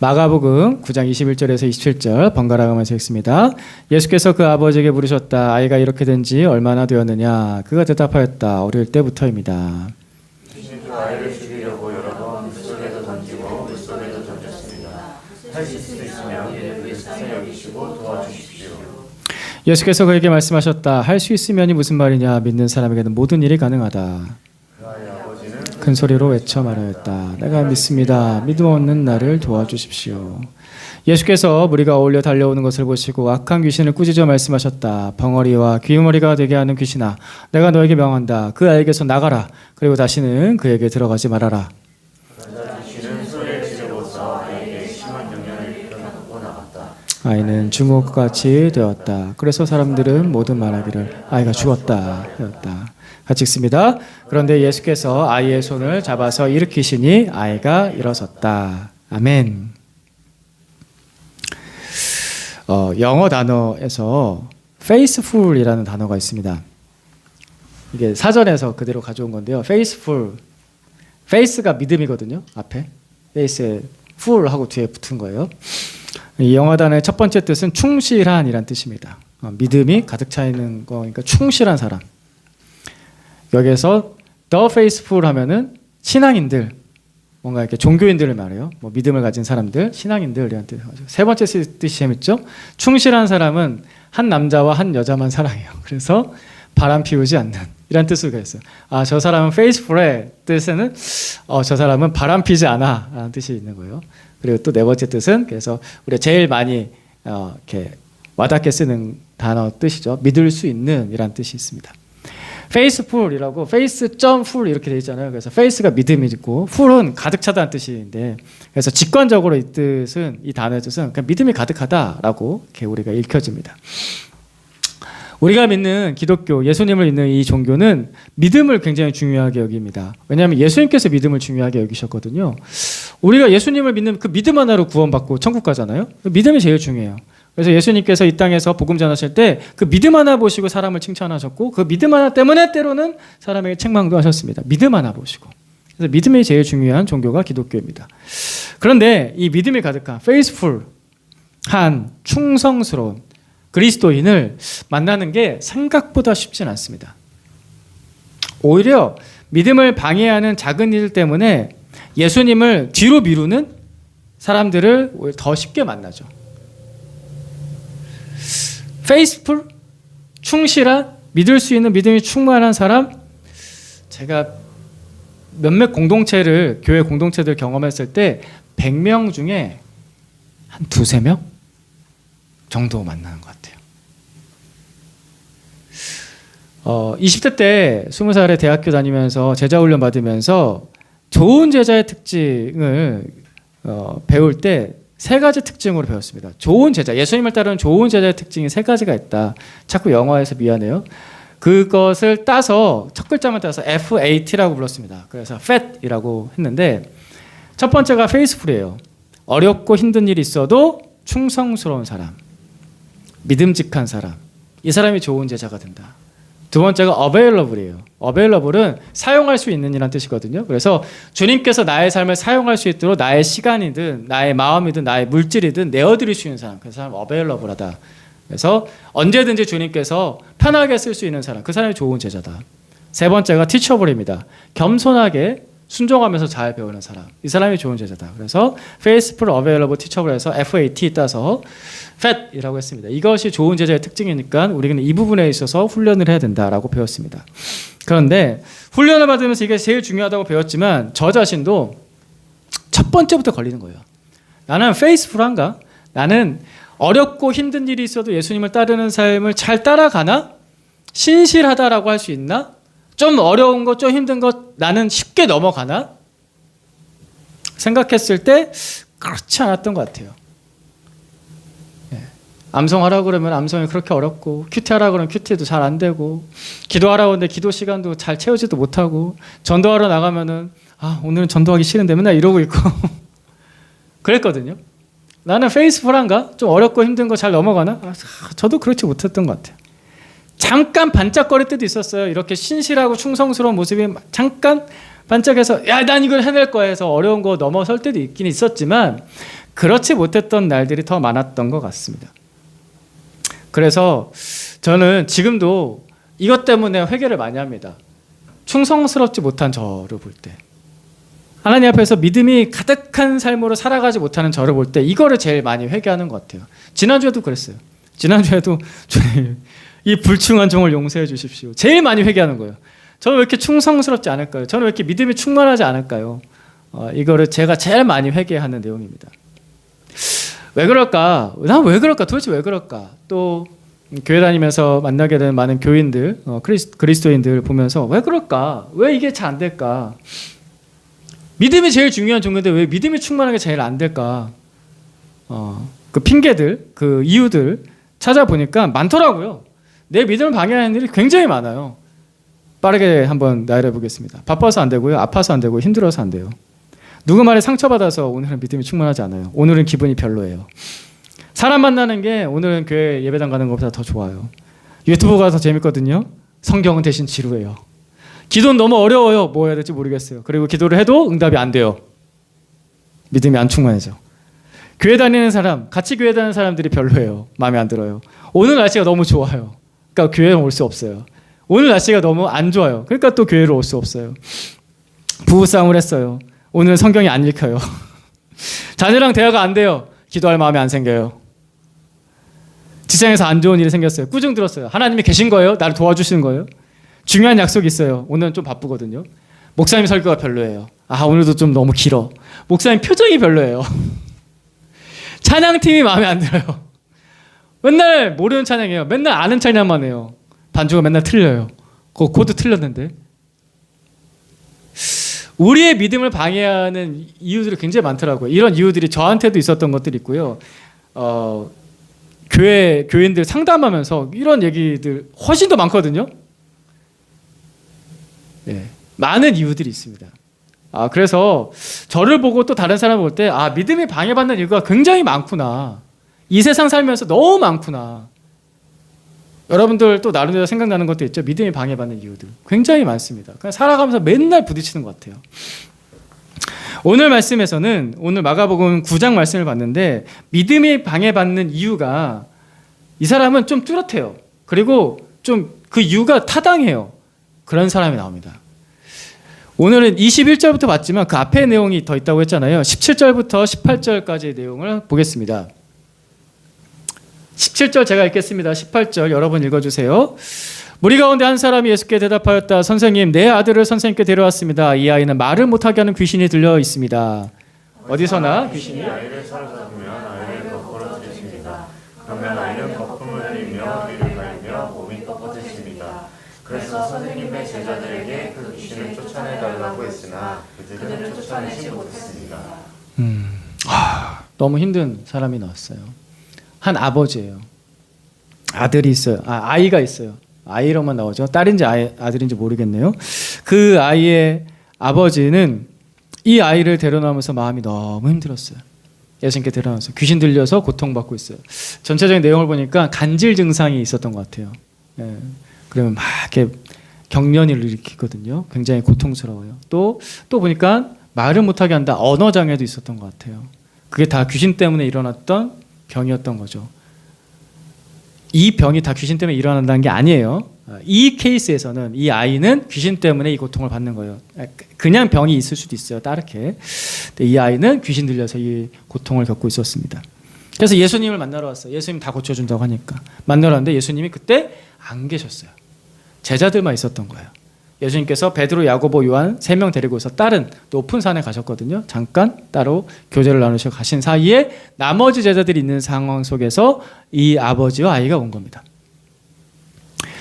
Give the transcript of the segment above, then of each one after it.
마가복음 9장 21절에서 27절 번갈아 가면서 읽습니다. 예수께서 그 아버지에게 물으셨다. 아이가 이렇게 된 지 얼마나 되었느냐? 그가 대답하였다. 어릴 때부터입니다. 귀신도 아이를 죽이려고 여러 번 물속에도 던지고 물속에도 던졌습니다. 하실 수 있으면 그 사에 여기시고 도와주십시오. 예수께서 그에게 말씀하셨다. 할 수 있으면이 무슨 말이냐? 믿는 사람에게는 모든 일이 가능하다. 큰 소리로 외쳐 말하였다. 내가 믿습니다. 믿음 없는 나를 도와주십시오. 예수께서 무리가 어울려 달려오는 것을 보시고 악한 귀신을 꾸짖어 말씀하셨다. 벙어리와 귀머리가 되게 하는 귀신아, 내가 너에게 명한다. 그 아이에게서 나가라. 그리고 다시는 그에게 들어가지 말아라. 귀신은 소리를 지르고서 아이에게 심한 영향을 일으켜놓고 나갔다. 아이는 죽은 것 같이 되었다. 그래서 사람들은 모두 말하기를 아이가 죽었다 하였다. 같이 읽습니다. 그런데 예수께서 아이의 손을 잡아서 일으키시니 아이가 일어섰다. 아멘. 영어 단어에서 faithful이라는 단어가 있습니다. 이게 사전에서 그대로 가져온 건데요. faithful, faith가 믿음이거든요. 앞에 faith에 full 하고 뒤에 붙은 거예요. 이 영어 단어의 첫 번째 뜻은 충실한이란 뜻입니다. 믿음이 가득 차 있는 거니까 충실한 사람. 여기에서 the faithful 하면은 신앙인들, 뭔가 이렇게 종교인들을 말해요. 뭐 믿음을 가진 사람들, 신앙인들이라는 뜻이죠. 세 번째 뜻이 재밌죠? 충실한 사람은 한 남자와 한 여자만 사랑해요. 그래서 바람 피우지 않는 이란 뜻으로 있어요. 아, 저 사람은 faithful의 뜻에는 저 사람은 바람 피지 않아 라는 뜻이 있는 거예요. 그리고 또 네 번째 뜻은 그래서 우리가 제일 많이 이렇게 와닿게 쓰는 단어 뜻이죠. 믿을 수 있는 이란 뜻이 있습니다. faithful이라고 faith.full 이렇게 되어 있잖아요. 그래서 faith가 믿음이고 full은 가득 차다는 뜻인데, 그래서 직관적으로 이 뜻은, 이 단어의 뜻은 그냥 믿음이 가득하다라고 이렇게 우리가 읽혀집니다. 우리가 믿는 기독교, 예수님을 믿는 이 종교는 믿음을 굉장히 중요하게 여깁니다. 왜냐하면 예수님께서 믿음을 중요하게 여기셨거든요. 우리가 예수님을 믿는 그 믿음 하나로 구원받고 천국 가잖아요. 믿음이 제일 중요해요. 그래서 예수님께서 이 땅에서 복음 전하실 때 그 믿음 하나 보시고 사람을 칭찬하셨고, 그 믿음 하나 때문에 때로는 사람에게 책망도 하셨습니다. 믿음 하나 보시고. 그래서 믿음이 제일 중요한 종교가 기독교입니다. 그런데 이 믿음이 가득한 faithful한 충성스러운 그리스도인을 만나는 게 생각보다 쉽진 않습니다. 오히려 믿음을 방해하는 작은 일 때문에 예수님을 뒤로 미루는 사람들을 더 쉽게 만나죠. faithful, 충실한, 믿을 수 있는 믿음이 충만한 사람, 제가 몇몇 공동체를, 교회 공동체들 경험했을 때 100명 중에 한 2-3명 정도 만나는 것 같아요. 20대 때 20살에 대학교 다니면서 제자훈련 받으면서 좋은 제자의 특징을 배울 때 3가지 특징으로 배웠습니다. 좋은 제자, 예수님을 따르는 좋은 제자의 특징이 3가지가 있다. 자꾸 영어에서 미안해요. 그것을 따서 첫 글자만 따서 FAT라고 불렀습니다. 그래서 FAT이라고 했는데, 첫 번째가 faithful이에요. 어렵고 힘든 일이 있어도 충성스러운 사람, 믿음직한 사람, 이 사람이 좋은 제자가 된다. 두 번째가 available이에요. available은 사용할 수 있는 이란 뜻이거든요. 그래서 주님께서 나의 삶을 사용할 수 있도록 나의 시간이든 나의 마음이든 나의 물질이든 내어드릴 수 있는 사람, 그 사람 available하다. 그래서 언제든지 주님께서 편하게 쓸 수 있는 사람, 그 사람이 좋은 제자다. 세 번째가 teachable입니다. 겸손하게 순종하면서 잘 배우는 사람, 이 사람이 좋은 제자다. 그래서 faithful, available, teachable에서 FAT 따서 FAT이라고 했습니다. 이것이 좋은 제자의 특징이니까 우리는 이 부분에 있어서 훈련을 해야 된다라고 배웠습니다. 그런데 훈련을 받으면서 이게 제일 중요하다고 배웠지만 저 자신도 첫 번째부터 걸리는 거예요. 나는 faithful한가? 나는 어렵고 힘든 일이 있어도 예수님을 따르는 삶을 잘 따라가나? 신실하다라고 할 수 있나? 좀 어려운 것, 좀 힘든 것 나는 쉽게 넘어가나? 생각했을 때 그렇지 않았던 것 같아요. 암송하라고 그러면 암송이 그렇게 어렵고, 큐티하라고 그러면 큐티도 잘 안 되고, 기도하라고 하는데 기도 시간도 잘 채우지도 못하고, 전도하러 나가면은 오늘은 전도하기 싫은데 맨날 이러고 있고 그랬거든요. 나는 페이스풀한가? 좀 어렵고 힘든 거 잘 넘어가나? 저도 그렇지 못했던 것 같아요. 잠깐 반짝거릴 때도 있었어요. 이렇게 신실하고 충성스러운 모습이 잠깐 반짝해서 난 이걸 해낼 거야 해서 어려운 거 넘어설 때도 있긴 있었지만, 그렇지 못했던 날들이 더 많았던 것 같습니다. 그래서 저는 지금도 이것 때문에 회개를 많이 합니다. 충성스럽지 못한 저를 볼 때, 하나님 앞에서 믿음이 가득한 삶으로 살아가지 못하는 저를 볼 때 이거를 제일 많이 회개하는 것 같아요. 지난주에도 그랬어요. 지난주에도 주님, 이 불충한 종을 용서해 주십시오. 제일 많이 회개하는 거예요. 저는 왜 이렇게 충성스럽지 않을까요? 저는 왜 이렇게 믿음이 충만하지 않을까요? 이거를 제가 제일 많이 회개하는 내용입니다. 왜 그럴까? 난 왜 그럴까? 도대체 왜 그럴까? 또 교회 다니면서 만나게 되는 많은 교인들, 그리스도인들 보면서 왜 그럴까? 왜 이게 잘 안 될까? 믿음이 제일 중요한 종교인데 왜 믿음이 충만하게 제일 안 될까? 그 핑계들, 그 이유들 찾아보니까 많더라고요. 내 믿음을 방해하는 일이 굉장히 많아요. 빠르게 한번 나열해 보겠습니다. 바빠서 안 되고요. 아파서 안 되고 힘들어서 안 돼요. 누구 말에 상처받아서 오늘은 믿음이 충만하지 않아요. 오늘은 기분이 별로예요. 사람 만나는 게 오늘은 교회 예배당 가는 것보다 더 좋아요. 유튜브가 더 재밌거든요. 성경은 대신 지루해요. 기도는 너무 어려워요. 뭐 해야 될지 모르겠어요. 그리고 기도를 해도 응답이 안 돼요. 믿음이 안 충만해져. 교회 다니는 사람, 같이 교회 다니는 사람들이 별로예요. 마음에 안 들어요. 오늘 날씨가 너무 좋아요. 그러니까 교회에 올 수 없어요. 오늘 날씨가 너무 안 좋아요. 그러니까 또 교회로 올 수 없어요. 부부싸움을 했어요. 오늘 성경이 안 읽혀요. 자녀랑 대화가 안 돼요. 기도할 마음이 안 생겨요. 직장에서 안 좋은 일이 생겼어요. 꾸중 들었어요. 하나님이 계신 거예요? 나를 도와주시는 거예요? 중요한 약속이 있어요. 오늘은 좀 바쁘거든요. 목사님 설교가 별로예요. 오늘도 좀 너무 길어. 목사님 표정이 별로예요. 찬양팀이 마음에 안 들어요. 맨날 모르는 찬양이에요. 맨날 아는 찬양만 해요. 반주가 맨날 틀려요. 그 코드 틀렸는데. 우리의 믿음을 방해하는 이유들이 굉장히 많더라고요. 이런 이유들이 저한테도 있었던 것들이 있고요. 교인들 상담하면서 이런 얘기들 훨씬 더 많거든요. 네, 많은 이유들이 있습니다. 그래서 저를 보고 또 다른 사람을 볼 때 믿음이 방해받는 이유가 굉장히 많구나. 이 세상 살면서 너무 많구나. 여러분들 또 나름대로 생각나는 것도 있죠. 믿음이 방해받는 이유들 굉장히 많습니다. 그냥 살아가면서 맨날 부딪히는 것 같아요. 오늘 말씀에서는 오늘 마가복음 9장 말씀을 봤는데 믿음이 방해받는 이유가 이 사람은 좀 뚜렷해요. 그리고 좀 그 이유가 타당해요. 그런 사람이 나옵니다. 오늘은 21절부터 봤지만 그 앞에 내용이 더 있다고 했잖아요. 17절부터 18절까지의 내용을 보겠습니다. 17절 제가 읽겠습니다. 18절 여러분 읽어주세요. 무리 가운데 한 사람이 예수께 대답하였다. 선생님, 내 아들을 선생님께 데려왔습니다. 이 아이는 말을 못하게 하는 귀신이 들려 있습니다. 어디서나 귀신이 아이를 사로잡으면 아이를 거꾸로 들이십니다. 그러면 아이는 거품을 흘리며 귀를 갈며 몸이 뻣뻣해집니다. 그래서 선생님의 제자들에게 그 귀신을 쫓아내달라고 했으나 그들은 쫓아내지 못했습니다. 너무 힘든 사람이 나왔어요. 한 아버지예요. 아들이 있어요. 아이가 있어요. 아이로만 나오죠. 딸인지 아들인지 모르겠네요. 그 아이의 아버지는 이 아이를 데려나오면서 마음이 너무 힘들었어요. 예수님께 데려나와서 귀신 들려서 고통받고 있어요. 전체적인 내용을 보니까 간질 증상이 있었던 것 같아요. 그러면 막 이렇게 경련을 일으키거든요. 굉장히 고통스러워요. 또 보니까 말을 못하게 한다. 언어 장애도 있었던 것 같아요. 그게 다 귀신 때문에 일어났던 병이었던 거죠. 이 병이 다 귀신 때문에 일어난다는 게 아니에요. 이 케이스에서는 이 아이는 귀신 때문에 이 고통을 받는 거예요. 그냥 병이 있을 수도 있어요. 다르게. 근데 이 아이는 귀신 들려서 이 고통을 겪고 있었습니다. 그래서 예수님을 만나러 왔어요. 예수님 다 고쳐준다고 하니까. 만나러 왔는데 예수님이 그때 안 계셨어요. 제자들만 있었던 거예요. 예수님께서 베드로, 야고보, 요한 3명 데리고 오서 다른 높은 산에 가셨거든요. 잠깐 따로 교제를 나누시고 가신 사이에 나머지 제자들이 있는 상황 속에서 이 아버지와 아이가 온 겁니다.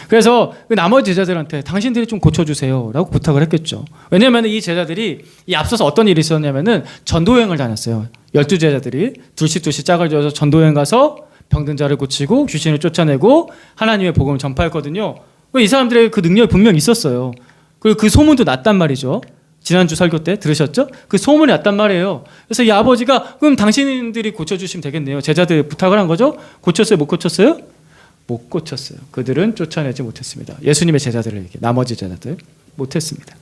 그래서 그 나머지 제자들한테 당신들이 좀 고쳐주세요 라고 부탁을 했겠죠. 왜냐하면 이 제자들이 이 앞서서 어떤 일이 있었냐면은 전도여행을 다녔어요. 12제자들이 둘씩 짝을 지어서 전도여행 가서 병든 자를 고치고 귀신을 쫓아내고 하나님의 복음을 전파했거든요. 이 사람들의 그 능력이 분명 있었어요. 그리고 그 소문도 났단 말이죠. 지난주 설교 때 들으셨죠? 그 소문이 났단 말이에요. 그래서 이 아버지가 그럼 당신들이 고쳐주시면 되겠네요. 제자들 부탁을 한 거죠. 고쳤어요? 못 고쳤어요? 못 고쳤어요. 그들은 쫓아내지 못했습니다. 예수님의 제자들을 얘기해. 나머지 제자들 못했습니다.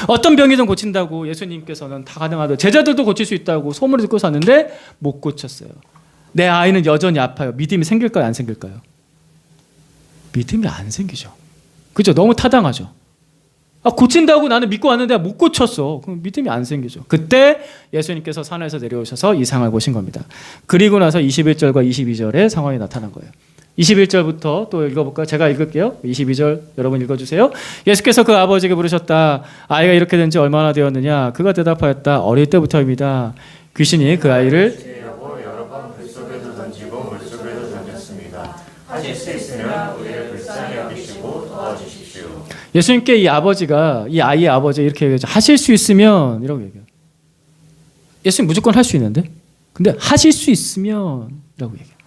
어떤 병이든 고친다고 예수님께서는 다 가능하다. 제자들도 고칠 수 있다고 소문을 듣고 샀는데 못 고쳤어요. 내 아이는 여전히 아파요. 믿음이 생길까요? 안 생길까요? 믿음이 안 생기죠. 그죠? 너무 타당하죠. 고친다고 나는 믿고 왔는데 못 고쳤어. 그럼 믿음이 안 생기죠. 그때 예수님께서 산에서 내려오셔서 이 상황을 보신 겁니다. 그리고 나서 21절과 22절의 상황이 나타난 거예요. 21절부터 또 읽어볼까요? 제가 읽을게요. 22절 여러분 읽어주세요. 예수께서 그 아버지에게 물으셨다. 아이가 이렇게 된 지 얼마나 되었느냐? 그가 대답하였다. 어릴 때부터입니다. 귀신이 그 아이를 여러 번 불속에도 던지고 물속에도 던졌습니다. 하실 수 있으면 우리를 불쌍히 여기시고 도와주십시오. 예수님께 이 아버지가 이 아이의 아버지 이렇게 얘기하죠. 하실 수 있으면 이라고 얘기해요. 예수님 무조건 할 수 있는데 근데 하실 수 있으면 이라고 얘기해요.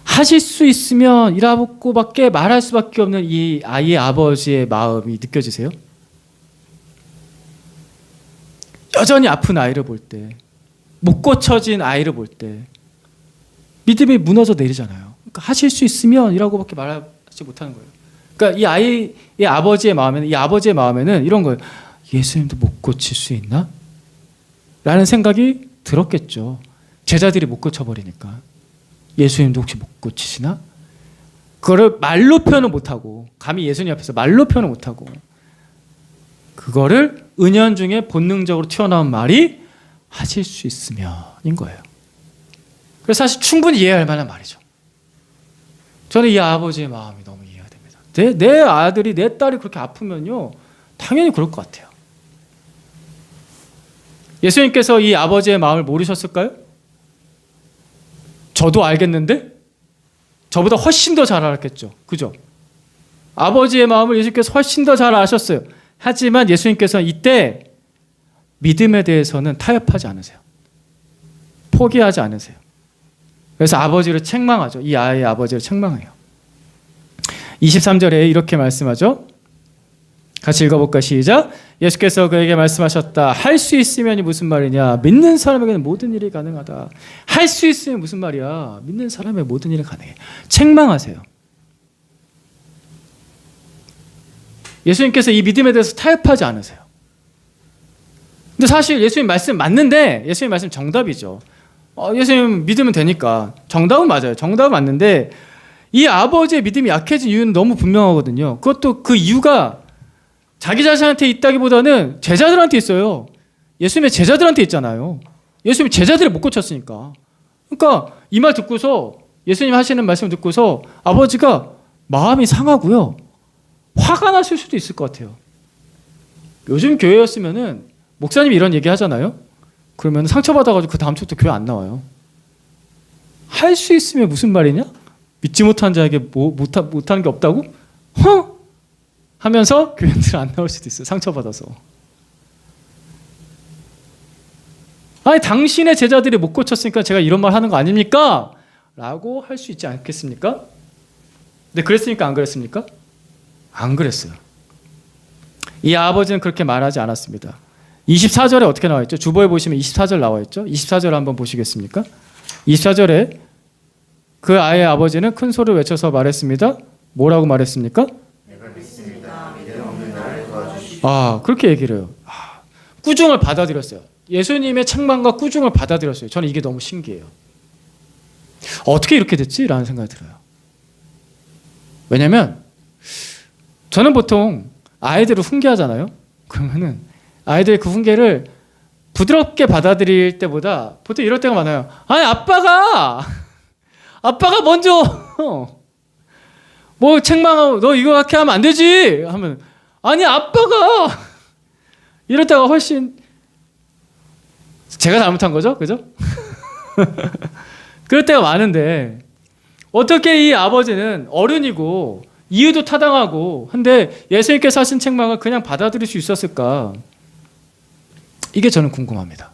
하실 수 있으면 이라고밖에 말할 수밖에 없는 이 아이의 아버지의 마음이 느껴지세요? 여전히 아픈 아이를 볼 때, 못 고쳐진 아이를 볼 때 믿음이 무너져 내리잖아요. 그러니까 하실 수 있으면 이라고밖에 말하지 못하는 거예요. 그러니까 이 아이의 아버지의 마음에는 이런 거예요. 예수님도 못 고칠 수 있나? 라는 생각이 들었겠죠. 제자들이 못 고쳐버리니까. 예수님도 혹시 못 고치시나? 그거를 말로 표현을 못하고 감히 예수님 앞에서 말로 표현을 못하고 그거를 은연중에 본능적으로 튀어나온 말이 하실 수 있으면인 거예요. 그래서 사실 충분히 이해할 만한 말이죠. 저는 이 아버지의 마음이 너무 이해가 됩니다. 내 아들이 내 딸이 그렇게 아프면요 당연히 그럴 것 같아요. 예수님께서 이 아버지의 마음을 모르셨을까요? 저도 알겠는데 저보다 훨씬 더 잘 알았겠죠. 그죠? 아버지의 마음을 예수님께서 훨씬 더 잘 아셨어요. 하지만 예수님께서는 이때 믿음에 대해서는 타협하지 않으세요. 포기하지 않으세요. 그래서 아버지를 책망하죠. 이 아이의 아버지를 책망해요. 23절에 이렇게 말씀하죠. 같이 읽어볼까? 시작. 예수께서 그에게 말씀하셨다. 할 수 있으면이 무슨 말이냐? 믿는 사람에게는 모든 일이 가능하다. 할 수 있으면 무슨 말이야? 믿는 사람의 모든 일이 가능해. 책망하세요. 예수님께서 이 믿음에 대해서 타협하지 않으세요. 근데 사실 예수님 말씀 맞는데 예수님 말씀 정답이죠. 예수님 믿으면 되니까 정답은 맞아요. 정답은 맞는데 이 아버지의 믿음이 약해진 이유는 너무 분명하거든요. 그것도 그 이유가 자기 자신한테 있다기보다는 제자들한테 있어요. 예수님의 제자들한테 있잖아요. 예수님이 제자들을 못 고쳤으니까. 그러니까 이 말 듣고서 예수님 하시는 말씀 듣고서 아버지가 마음이 상하고요. 화가 나실 수도 있을 것 같아요. 요즘 교회였으면은 목사님이 이런 얘기 하잖아요. 그러면 상처받아가지고 그 다음 주부터 교회 안 나와요. 할 수 있으면 무슨 말이냐? 믿지 못한 자에게 못하는 게 없다고? 허? 하면서 교회들 안 나올 수도 있어요. 상처받아서. 아니 당신의 제자들이 못 고쳤으니까 제가 이런 말 하는 거 아닙니까? 라고 할 수 있지 않겠습니까? 근데 그랬습니까? 안 그랬습니까? 안 그랬어요. 이 아버지는 그렇게 말하지 않았습니다. 24절에 어떻게 나와 있죠? 주보에 보시면 24절 나와 있죠? 24절 한번 보시겠습니까? 24절에 그 아이의 아버지는 큰 소리를 외쳐서 말했습니다. 뭐라고 말했습니까? 내가 믿습니다. 믿음 없는 나를 도와주십시오. 그렇게 얘기를 해요. 꾸중을 받아들였어요. 예수님의 책망과 꾸중을 받아들였어요. 저는 이게 너무 신기해요. 어떻게 이렇게 됐지? 라는 생각이 들어요. 왜냐면 저는 보통 아이들을 훈계하잖아요. 그러면은 아이들의 그 훈계를 부드럽게 받아들일 때보다 보통 이럴 때가 많아요. 아니 아빠가 먼저 뭐 책망하고 너 이거 그렇게 하면 안 되지 하면 아니 아빠가 이럴 때가 훨씬 제가 잘못한 거죠, 그죠? 그럴 때가 많은데 어떻게 이 아버지는 어른이고 이유도 타당하고 한데 예수님께서 하신 책망을 그냥 받아들일 수 있었을까? 이게 저는 궁금합니다.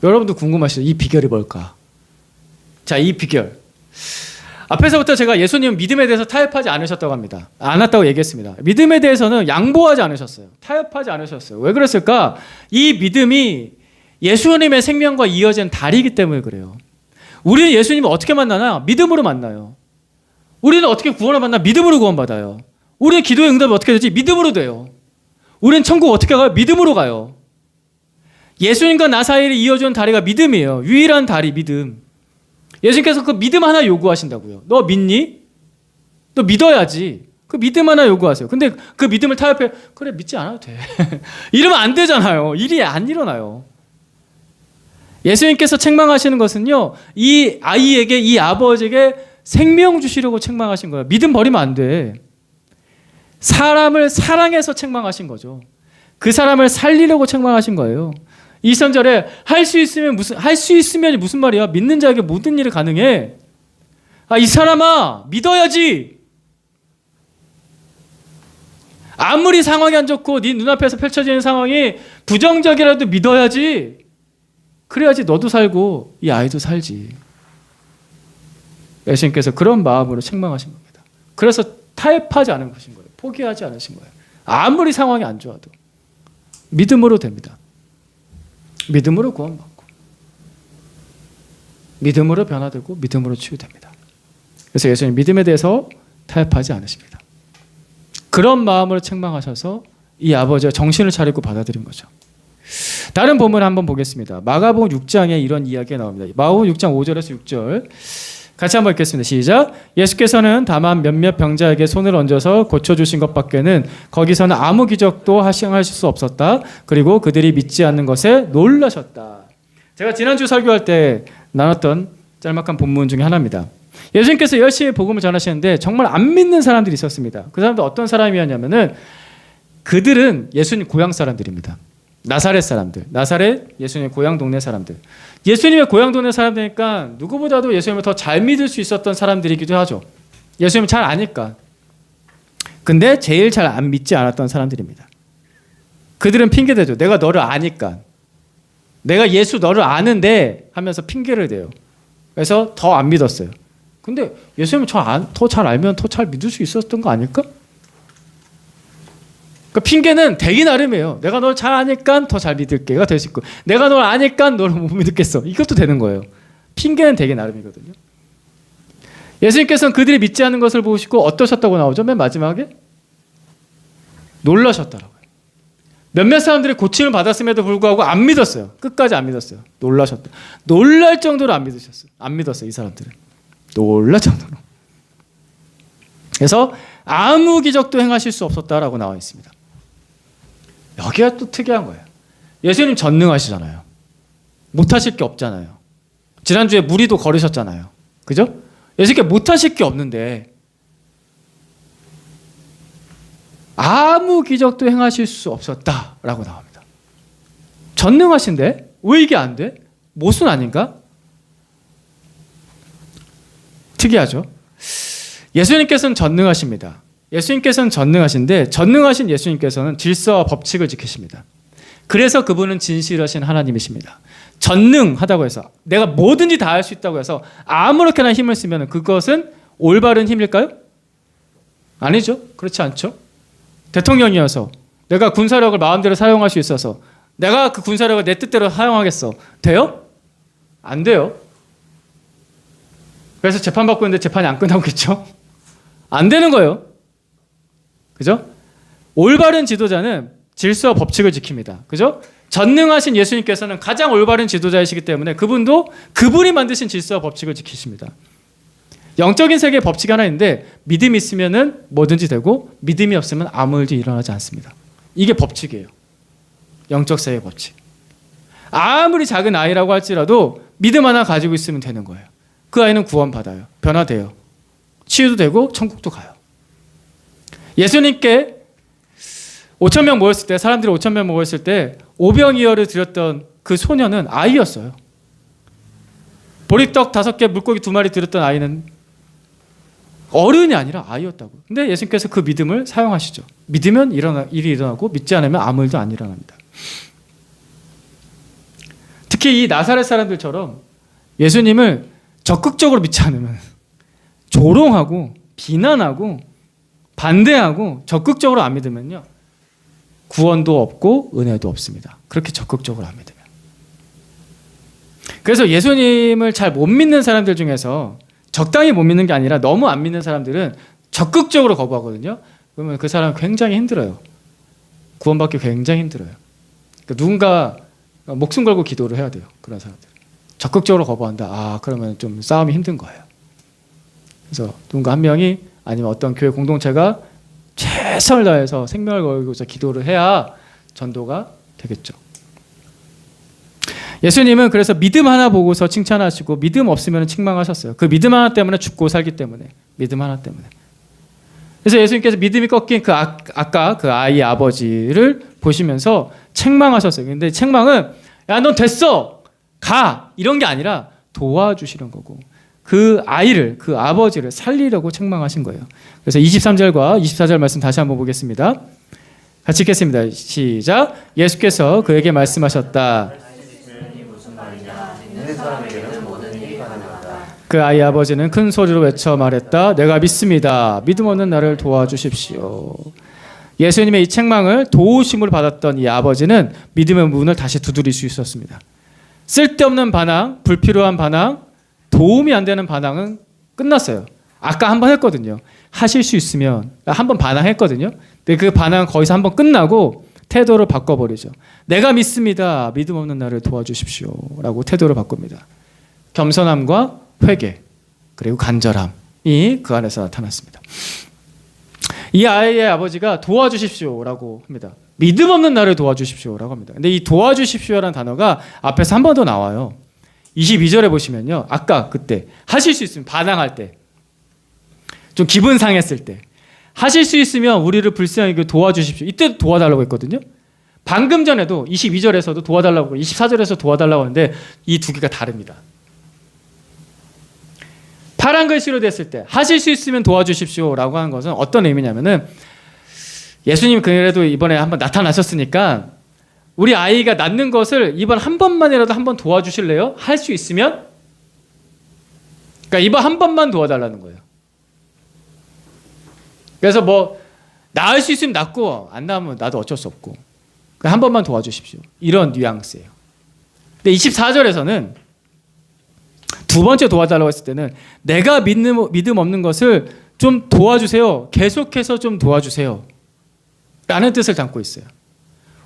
여러분도 궁금하시죠? 이 비결이 뭘까? 자, 이 비결. 앞에서부터 제가 예수님 믿음에 대해서 타협하지 않으셨다고 합니다. 않았다고 얘기했습니다. 믿음에 대해서는 양보하지 않으셨어요. 타협하지 않으셨어요. 왜 그랬을까? 이 믿음이 예수님의 생명과 이어진 다리이기 때문에 그래요. 우리는 예수님을 어떻게 만나나? 믿음으로 만나요. 우리는 어떻게 구원을 받나? 믿음으로 구원받아요. 우리의 기도의 응답이 어떻게 되지? 믿음으로 돼요. 우리는 천국 어떻게 가요? 믿음으로 가요. 예수님과 나 사이를 이어주는 다리가 믿음이에요. 유일한 다리, 믿음. 예수님께서 그 믿음 하나 요구하신다고요. 너 믿니? 너 믿어야지. 그 믿음 하나 요구하세요. 근데 그 믿음을 타협해. 그래, 믿지 않아도 돼. 이러면 안 되잖아요. 일이 안 일어나요. 예수님께서 책망하시는 것은요, 이 아이에게, 이 아버지에게 생명 주시려고 책망하신 거예요. 믿음 버리면 안 돼. 사람을 사랑해서 책망하신 거죠. 그 사람을 살리려고 책망하신 거예요. 2절에 할 수 있으면 무슨 말이야? 믿는 자에게 모든 일이 가능해. 이 사람아, 믿어야지. 아무리 상황이 안 좋고 네 눈앞에서 펼쳐지는 상황이 부정적이라도 믿어야지. 그래야지 너도 살고 이 아이도 살지. 예수님께서 그런 마음으로 책망하신 겁니다. 그래서 타협하지 않은 것인 거예요. 포기하지 않으신 거예요. 아무리 상황이 안 좋아도 믿음으로 됩니다. 믿음으로 구원받고 믿음으로 변화되고 믿음으로 치유됩니다. 그래서 예수님 믿음에 대해서 타협하지 않으십니다. 그런 마음으로 책망하셔서 이 아버지가 정신을 차리고 받아들인 거죠. 다른 본문을 한번 보겠습니다. 마가복음 6장에 이런 이야기가 나옵니다. 마가복음 6장 5절에서 6절 같이 한번 읽겠습니다. 시작. 예수께서는 다만 몇몇 병자에게 손을 얹어서 고쳐주신 것밖에는 거기서는 아무 기적도 하실 수 없었다. 그리고 그들이 믿지 않는 것에 놀라셨다. 제가 지난주 설교할 때 나눴던 짤막한 본문 중에 하나입니다. 예수님께서 열심히 복음을 전하시는데 정말 안 믿는 사람들이 있었습니다. 그 사람들 어떤 사람이었냐면은 그들은 예수님 고향 사람들입니다. 나사렛 사람들, 나사렛 예수님의 고향 동네 사람들. 예수님의 고향 동네 사람들이니까 누구보다도 예수님을 더 잘 믿을 수 있었던 사람들이기도 하죠. 예수님을 잘 아니까. 근데 제일 잘 안 믿지 않았던 사람들입니다. 그들은 핑계대죠. 내가 너를 아니까. 내가 예수 너를 아는데 하면서 핑계를 대요. 그래서 더 안 믿었어요. 근데 예수님을 더 잘 알면 더 잘 믿을 수 있었던 거 아닐까? 그 핑계는 되기 나름이에요. 내가 널 잘 아니까 더 잘 믿을게가 될 수 있고, 내가 널 아니까 너를 못 믿겠어. 이것도 되는 거예요. 핑계는 되기 나름이거든요. 예수님께서는 그들이 믿지 않는 것을 보시고 어떠셨다고 나오죠? 맨 마지막에 놀라셨다라고요. 몇몇 사람들이 고침을 받았음에도 불구하고 안 믿었어요. 끝까지 안 믿었어요. 놀라셨다. 놀랄 정도로 안 믿으셨어요. 안 믿었어요. 이 사람들은 놀랄 정도로. 그래서 아무 기적도 행하실 수 없었다라고 나와 있습니다. 여기가 또 특이한 거예요. 예수님 전능하시잖아요. 못하실 게 없잖아요. 지난주에 무리도 걸으셨잖아요. 그죠? 예수님께 못하실 게 없는데 아무 기적도 행하실 수 없었다라고 나옵니다. 전능하신데 왜 이게 안 돼? 모순 아닌가? 특이하죠? 예수님께서는 전능하십니다. 예수님께서는 전능하신데 전능하신 예수님께서는 질서와 법칙을 지키십니다. 그래서 그분은 진실하신 하나님이십니다. 전능하다고 해서 내가 뭐든지 다 할 수 있다고 해서 아무렇게나 힘을 쓰면 그것은 올바른 힘일까요? 아니죠. 그렇지 않죠. 대통령이어서 내가 군사력을 마음대로 사용할 수 있어서 내가 그 군사력을 내 뜻대로 사용하겠어. 돼요? 안 돼요. 그래서 재판받고 있는데 재판이 안 끝나겠죠? 안 되는 거예요. 그죠? 올바른 지도자는 질서와 법칙을 지킵니다. 그죠? 전능하신 예수님께서는 가장 올바른 지도자이시기 때문에 그분이 만드신 질서와 법칙을 지키십니다. 영적인 세계의 법칙이 하나 있는데 믿음이 있으면 뭐든지 되고 믿음이 없으면 아무 일도 일어나지 않습니다. 이게 법칙이에요. 영적 세계의 법칙. 아무리 작은 아이라고 할지라도 믿음 하나 가지고 있으면 되는 거예요. 그 아이는 구원받아요. 변화돼요. 치유도 되고 천국도 가요. 예수님께 5,000명 모였을 때, 사람들이 5,000명 모였을 때 오병이어를 드렸던 그 소녀는 아이였어요. 보리떡 5개, 물고기 2마리 드렸던 아이는 어른이 아니라 아이였다고. 근데 예수님께서 그 믿음을 사용하시죠. 믿으면 일이 일어나고 믿지 않으면 아무 일도 안 일어납니다. 특히 이 나사렛 사람들처럼 예수님을 적극적으로 믿지 않으면 조롱하고 비난하고 반대하고 적극적으로 안 믿으면요, 구원도 없고 은혜도 없습니다. 그렇게 적극적으로 안 믿으면. 그래서 예수님을 잘 못 믿는 사람들 중에서 적당히 못 믿는 게 아니라 너무 안 믿는 사람들은 적극적으로 거부하거든요. 그러면 그 사람은 굉장히 힘들어요. 구원받기 굉장히 힘들어요. 그러니까 누군가 목숨 걸고 기도를 해야 돼요. 그런 사람들. 적극적으로 거부한다. 그러면 좀 싸움이 힘든 거예요. 그래서 누군가 한 명이 아니면 어떤 교회 공동체가 최선을 다해서 생명을 걸고서 기도를 해야 전도가 되겠죠. 예수님은 그래서 믿음 하나 보고서 칭찬하시고 믿음 없으면 책망하셨어요. 그 믿음 하나 때문에 죽고 살기 때문에. 믿음 하나 때문에. 그래서 예수님께서 믿음이 꺾인 아까 그 아이의 아버지를 보시면서 책망하셨어요. 근데 책망은 야, 넌 됐어. 가. 이런 게 아니라 도와주시는 거고 그 아이를 그 아버지를 살리려고 책망하신 거예요. 그래서 23절과 24절 말씀 다시 한번 보겠습니다. 같이 읽겠습니다. 시작. 예수께서 그에게 말씀하셨다. 그 아이 아버지는 큰 소리로 외쳐 말했다. 내가 믿습니다. 믿음 없는 나를 도와주십시오. 예수님의 이 책망을 도우심으로 받았던 이 아버지는 믿음의 문을 다시 두드릴 수 있었습니다. 쓸데없는 반항, 불필요한 반항, 도움이 안 되는 반항은 끝났어요. 아까 한 번 했거든요. 하실 수 있으면 한 번 반항했거든요. 근데 그 반항은 거기서 한 번 끝나고 태도를 바꿔버리죠. 내가 믿습니다. 믿음 없는 나를 도와주십시오. 라고 태도를 바꿉니다. 겸손함과 회개 그리고 간절함이 그 안에서 나타났습니다. 이 아이의 아버지가 도와주십시오라고 합니다. 믿음 없는 나를 도와주십시오라고 합니다. 근데 이 도와주십시오라는 단어가 앞에서 한 번 더 나와요. 22절에 보시면요. 아까 그때 하실 수 있으면 반항할 때 좀 기분 상했을 때 하실 수 있으면 우리를 불쌍히 도와주십시오. 이때도 도와달라고 했거든요. 방금 전에도 22절에서도 도와달라고 24절에서 도와달라고 하는데 이 두 개가 다릅니다. 파란 글씨로 됐을 때 하실 수 있으면 도와주십시오라고 하는 것은 어떤 의미냐면은 예수님 그래도 이번에 한번 나타나셨으니까 우리 아이가 낳는 것을 이번 한 번만이라도 한번 도와주실래요? 할 수 있으면? 그러니까 이번 한 번만 도와달라는 거예요. 그래서 뭐 낳을 수 있으면 낳고 안 낳으면 나도 어쩔 수 없고 그러니까 한 번만 도와주십시오. 이런 뉘앙스예요. 근데 24절에서는 두 번째 도와달라고 했을 때는 내가 믿음 없는 것을 좀 도와주세요. 계속해서 좀 도와주세요. 라는 뜻을 담고 있어요.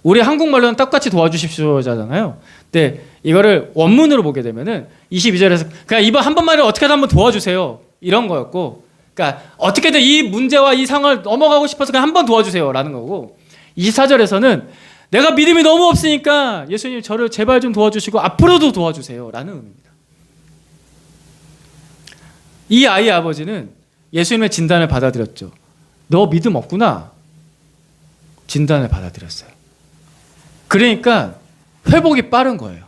우리 한국말로는 똑같이 도와주십시오잖아요. 근데 이거를 원문으로 보게 되면은 22절에서 그냥 이번 한 번만에 어떻게든 한번 도와주세요. 이런 거였고 그러니까 어떻게든 이 문제와 이 상황을 넘어가고 싶어서 그냥 한번 도와주세요라는 거고 24절에서는 내가 믿음이 너무 없으니까 예수님 저를 제발 좀 도와주시고 앞으로도 도와주세요라는 의미입니다. 이 아이의 아버지는 예수님의 진단을 받아들였죠. 너 믿음 없구나. 진단을 받아들였어요. 그러니까 회복이 빠른 거예요.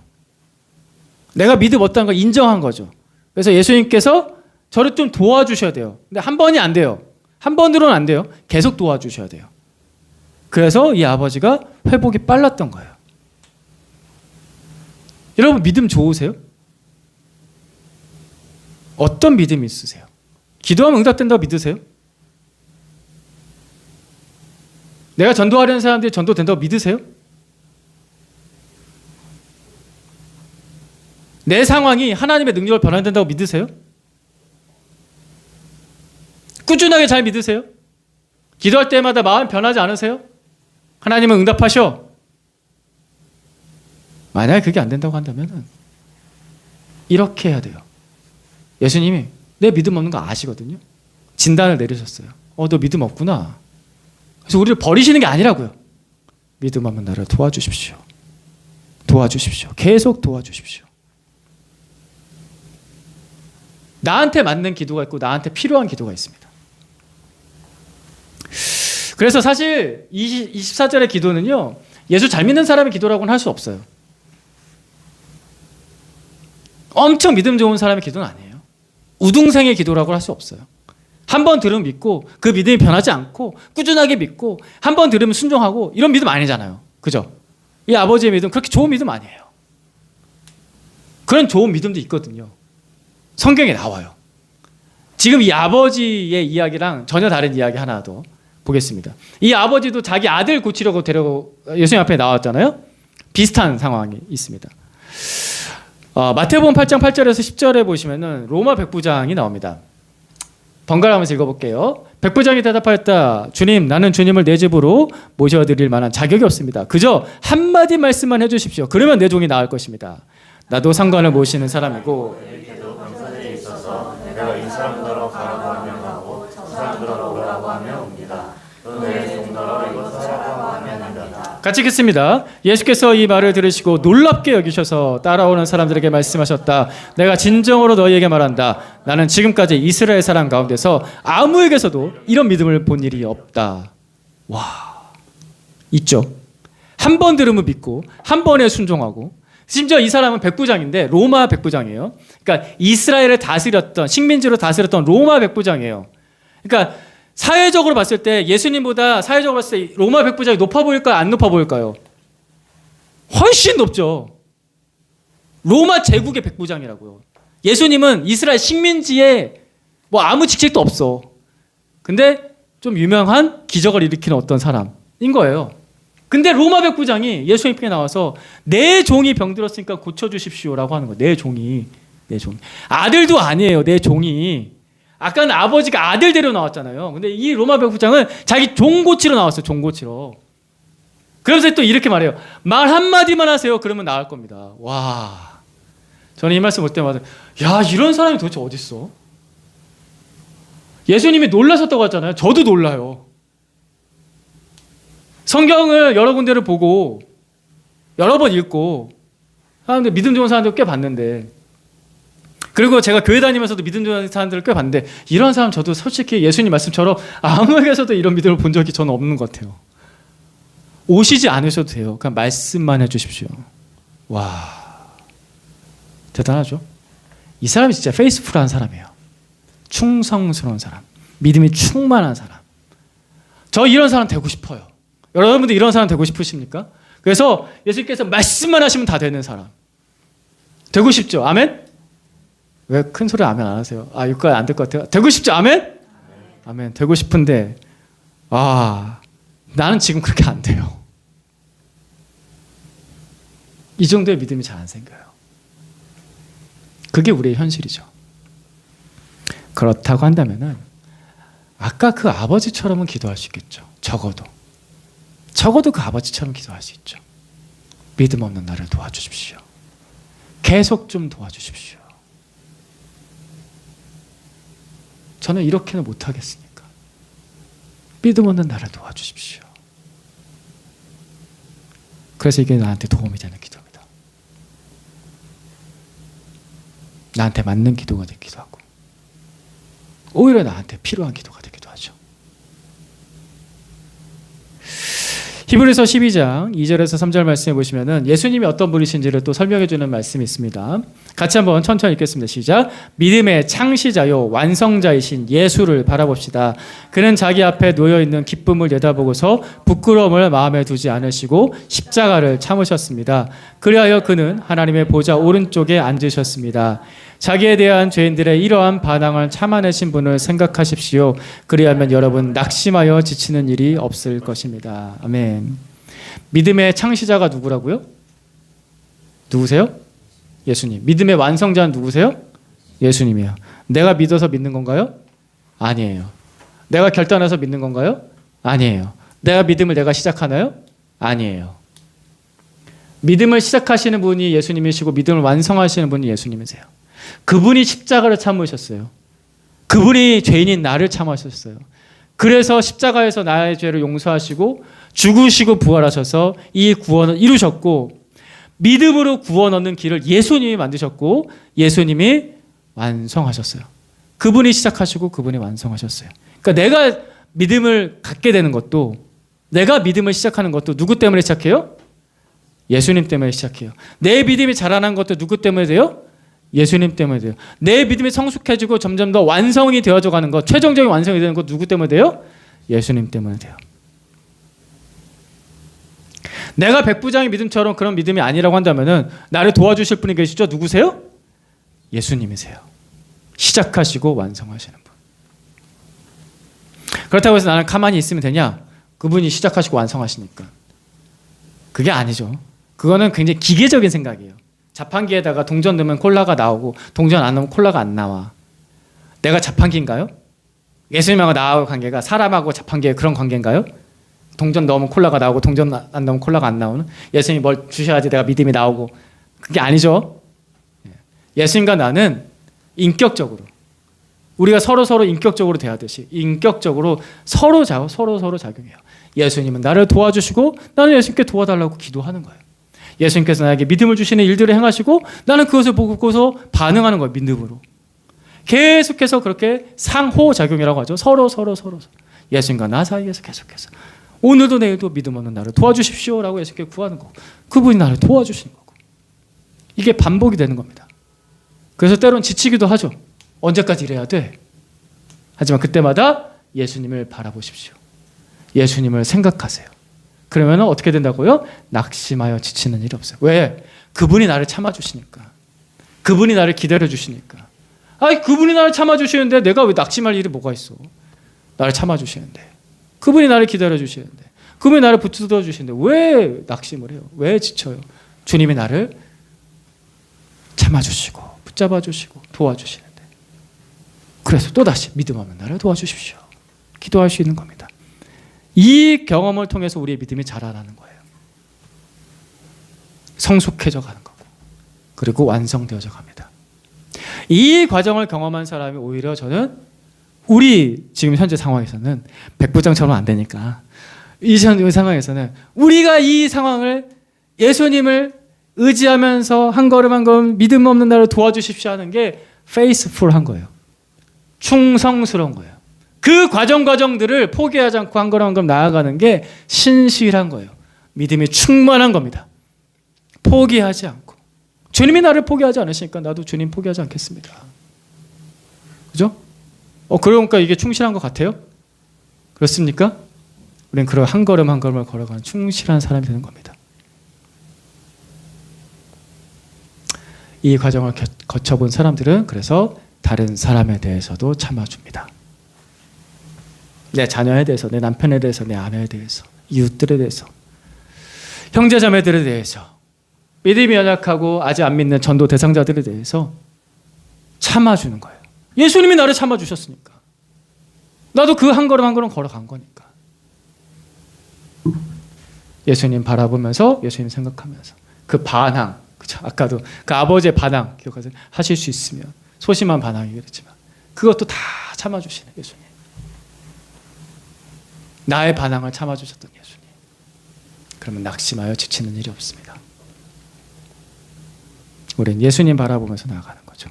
내가 믿음 없다는 걸 인정한 거죠. 그래서 예수님께서 저를 좀 도와주셔야 돼요. 근데 한 번이 안 돼요. 한 번으로는 안 돼요. 계속 도와주셔야 돼요. 그래서 이 아버지가 회복이 빨랐던 거예요. 여러분 믿음 좋으세요? 어떤 믿음이 있으세요? 기도하면 응답된다고 믿으세요? 내가 전도하려는 사람들이 전도된다고 믿으세요? 내 상황이 하나님의 능력을 변화된다고 믿으세요? 꾸준하게 잘 믿으세요? 기도할 때마다 마음 변하지 않으세요? 하나님은 응답하셔. 만약에 그게 안 된다고 한다면 이렇게 해야 돼요. 예수님이 내 믿음 없는 거 아시거든요. 진단을 내리셨어요. 너 믿음 없구나. 그래서 우리를 버리시는 게 아니라고요. 믿음 없는 나를 도와주십시오. 도와주십시오. 계속 도와주십시오. 나한테 맞는 기도가 있고 나한테 필요한 기도가 있습니다. 그래서 사실 24절의 기도는요. 예수 잘 믿는 사람의 기도라고는 할 수 없어요. 엄청 믿음 좋은 사람의 기도는 아니에요. 우등생의 기도라고 할 수 없어요. 한 번 들으면 믿고 그 믿음이 변하지 않고 꾸준하게 믿고 한 번 들으면 순종하고 이런 믿음 아니잖아요. 그죠? 이 아버지의 믿음 그렇게 좋은 믿음 아니에요. 그런 좋은 믿음도 있거든요. 성경에 나와요. 지금 이 아버지의 이야기랑 전혀 다른 이야기 하나 더 보겠습니다. 이 아버지도 자기 아들 고치려고 데려고 예수님 앞에 나왔잖아요. 비슷한 상황이 있습니다. 마태복음 8장 8절에서 10절에 보시면은 로마 백부장이 나옵니다. 번갈아 가면서 읽어볼게요. 백부장이 대답하였다. 주님, 나는 주님을 내 집으로 모셔드릴 만한 자격이 없습니다. 그저 한마디 말씀만 해주십시오. 그러면 내 종이 나을 것입니다. 나도 상관을 모시는 사람이고 이렇게도 병사들이 있어서 내가 이 사람더러 가라고 하면 가고 저 사람더러 오라고 하면 옵니다. 또 내 종더러 이것을 하라고 하면 합니다. 같이 읽겠습니다. 예수께서 이 말을 들으시고 놀랍게 여기셔서 따라오는 사람들에게 말씀하셨다. 내가 진정으로 너희에게 말한다. 나는 지금까지 이스라엘 사람 가운데서 아무에게서도 이런 믿음을 본 일이 없다. 와, 있죠. 한 번 들으면 믿고 한 번에 순종하고, 심지어 이 사람은 백부장인데 로마 백부장이에요. 그러니까 이스라엘을 다스렸던, 식민지로 다스렸던 로마 백부장이에요. 그러니까 사회적으로 봤을 때 예수님보다 사회적으로 봤을 때 로마 백부장이 높아 보일까요? 안 높아 보일까요? 훨씬 높죠. 로마 제국의 백부장이라고요. 예수님은 이스라엘 식민지에 뭐 아무 직책도 없어. 근데 좀 유명한 기적을 일으키는 어떤 사람인 거예요. 근데 로마 백부장이 예수님께 나와서 내 종이 병들었으니까 고쳐주십시오라고 하는 거예요. 내 종이. 아들도 아니에요. 내 종이. 아까는 아버지가 아들 데려 나왔잖아요. 근데 이 로마 백부장은 자기 종 고치러 나왔어요. 종 고치러. 그러면서 또 이렇게 말해요. 말 한마디만 하세요. 그러면 나을 겁니다. 와, 저는 이 말씀 볼 때마다 야, 이런 사람이 도대체 어디 있어? 예수님이 놀라셨다고 하잖아요. 저도 놀라요. 성경을 여러 군데를 보고 여러 번 읽고 사람들, 믿음 좋은 사람들 꽤 봤는데, 그리고 제가 교회 다니면서도 믿음 좋은 사람들을 꽤 봤는데, 이런 사람 저도 솔직히 예수님 말씀처럼 아무에게서도 이런 믿음을 본 적이 저는 없는 것 같아요. 오시지 않으셔도 돼요. 그냥 말씀만 해주십시오. 와, 대단하죠? 이 사람이 진짜 페이스풀한 사람이에요. 충성스러운 사람, 믿음이 충만한 사람. 저 이런 사람 되고 싶어요. 여러분들 이런 사람 되고 싶으십니까? 그래서 예수님께서 말씀만 하시면 다 되는 사람 되고 싶죠? 아멘? 왜 큰 소리 아멘 안 하세요? 아, 여기까지 안 될 것 같아요. 되고 싶죠? 아멘? 아멘. 되고 싶은데 나는 지금 그렇게 안 돼요. 이 정도의 믿음이 잘 안 생겨요. 그게 우리의 현실이죠. 그렇다고 한다면은 아까 그 아버지처럼은 기도할 수 있겠죠. 적어도 그 아버지처럼 기도할 수 있죠. 믿음 없는 나를 도와주십시오. 계속 좀 도와주십시오. 저는 이렇게는 못하겠으니까 믿음 없는 나를 도와주십시오. 그래서 이게 나한테 도움이 되는 기도입니다. 나한테 맞는 기도가 되기도 하고, 오히려 나한테 필요한 기도가 되기도 하죠. 히브리서 12장 2절에서 3절 말씀해 보시면은 예수님이 어떤 분이신지를 또 설명해 주는 말씀이 있습니다. 같이 한번 천천히 읽겠습니다. 시작. 믿음의 창시자요 완성자이신 예수를 바라봅시다. 그는 자기 앞에 놓여 있는 기쁨을 내다보고서 부끄러움을 마음에 두지 않으시고 십자가를 참으셨습니다. 그리하여 그는 하나님의 보좌 오른쪽에 앉으셨습니다. 자기에 대한 죄인들의 이러한 반항을 참아내신 분을 생각하십시오. 그리하면 여러분 낙심하여 지치는 일이 없을 것입니다. 아멘. 믿음의 창시자가 누구라고요? 누구세요? 예수님. 믿음의 완성자는 누구세요? 예수님이요. 내가 믿어서 믿는 건가요? 아니에요. 내가 결단해서 믿는 건가요? 아니에요. 내가 믿음을 내가 시작하나요? 아니에요. 믿음을 시작하시는 분이 예수님이시고 믿음을 완성하시는 분이 예수님이세요. 그분이 십자가를 참으셨어요. 그분이 죄인인 나를 참으셨어요. 그래서 십자가에서 나의 죄를 용서하시고 죽으시고 부활하셔서 이 구원을 이루셨고, 믿음으로 구원 얻는 길을 예수님이 만드셨고 예수님이 완성하셨어요. 그분이 시작하시고 그분이 완성하셨어요. 그러니까 내가 믿음을 갖게 되는 것도, 내가 믿음을 시작하는 것도 누구 때문에 시작해요? 예수님 때문에 시작해요. 내 믿음이 자라난 것도 누구 때문에 돼요? 예수님 때문에 돼요. 내 믿음이 성숙해지고 점점 더 완성이 되어져 가는 것, 최종적인 완성이 되는 것 누구 때문에 돼요? 예수님 때문에 돼요. 내가 백부장의 믿음처럼 그런 믿음이 아니라고 한다면은 나를 도와주실 분이 계시죠? 누구세요? 예수님이세요. 시작하시고 완성하시는 분. 그렇다고 해서 나는 가만히 있으면 되냐? 그분이 시작하시고 완성하시니까. 그게 아니죠. 그거는 굉장히 기계적인 생각이에요. 자판기에다가 동전 넣으면 콜라가 나오고 동전 안 넣으면 콜라가 안 나와. 내가 자판기인가요? 예수님하고 나하고 관계가 사람하고 자판기의 그런 관계인가요? 동전 넣으면 콜라가 나오고 동전 안 넣으면 콜라가 안 나오는? 예수님이 뭘 주셔야지 내가 믿음이 나오고, 그게 아니죠. 예수님과 나는 인격적으로, 우리가 서로 인격적으로 대하듯이 인격적으로 서로 작용해요. 예수님은 나를 도와주시고 나는 예수님께 도와달라고 기도하는 거예요. 예수님께서 나에게 믿음을 주시는 일들을 행하시고 나는 그것을 보고서 반응하는 거예요. 믿음으로. 계속해서 그렇게 상호작용이라고 하죠. 서로. 예수님과 나 사이에서 계속해서 오늘도 내일도 믿음 없는 나를 도와주십시오라고 예수님께 구하는 거고, 그분이 나를 도와주시는 거고, 이게 반복이 되는 겁니다. 그래서 때론 지치기도 하죠. 언제까지 이래야 돼? 하지만 그때마다 예수님을 바라보십시오. 예수님을 생각하세요. 그러면 어떻게 된다고요? 낙심하여 지치는 일이 없어요. 왜? 그분이 나를 참아주시니까. 그분이 나를 기다려주시니까. 아니, 그분이 나를 참아주시는데 내가 왜 낙심할 일이 뭐가 있어? 나를 참아주시는데, 그분이 나를 기다려주시는데, 그분이 나를 붙들어주시는데 왜 낙심을 해요? 왜 지쳐요? 주님이 나를 참아주시고 붙잡아주시고 도와주시는데, 그래서 또다시 믿음 없는 나를 도와주십시오. 기도할 수 있는 겁니다. 이 경험을 통해서 우리의 믿음이 자라나는 거예요. 성숙해져 가는 거고, 그리고 완성되어져 갑니다. 이 과정을 경험한 사람이 오히려 저는 우리 지금 현재 상황에서는 백부장처럼 안 되니까, 이 상황에서는 우리가 이 상황을 예수님을 의지하면서 한 걸음 한 걸음 믿음 없는 나를 도와주십시오 하는 게 페이스풀한 거예요. 충성스러운 거예요. 그 과정들을 포기하지 않고 한 걸음 한 걸음 나아가는 게 신실한 거예요. 믿음이 충만한 겁니다. 포기하지 않고. 주님이 나를 포기하지 않으시니까 나도 주님 포기하지 않겠습니다. 그죠? 그러니까 이게 충실한 것 같아요? 그렇습니까? 우리는 그런 한 걸음 한 걸음을 걸어가는 충실한 사람이 되는 겁니다. 이 과정을 거쳐본 사람들은 그래서 다른 사람에 대해서도 참아줍니다. 내 자녀에 대해서, 내 남편에 대해서, 내 아내에 대해서, 이웃들에 대해서, 형제자매들에 대해서, 믿음이 연약하고 아직 안 믿는 전도 대상자들에 대해서 참아주는 거예요. 예수님이 나를 참아주셨으니까. 나도 그 한 걸음 한 걸음 걸어간 거니까. 예수님 바라보면서, 예수님 생각하면서 그 반항, 그렇죠? 아까도 그 아버지의 반항 기억하세요? 하실 수 있으면, 소심한 반항이겠지만 그것도 다 참아주시는 예수님. 나의 반항을 참아주셨던 예수님. 그러면 낙심하여 지치는 일이 없습니다. 우리는 예수님 바라보면서 나아가는 거죠.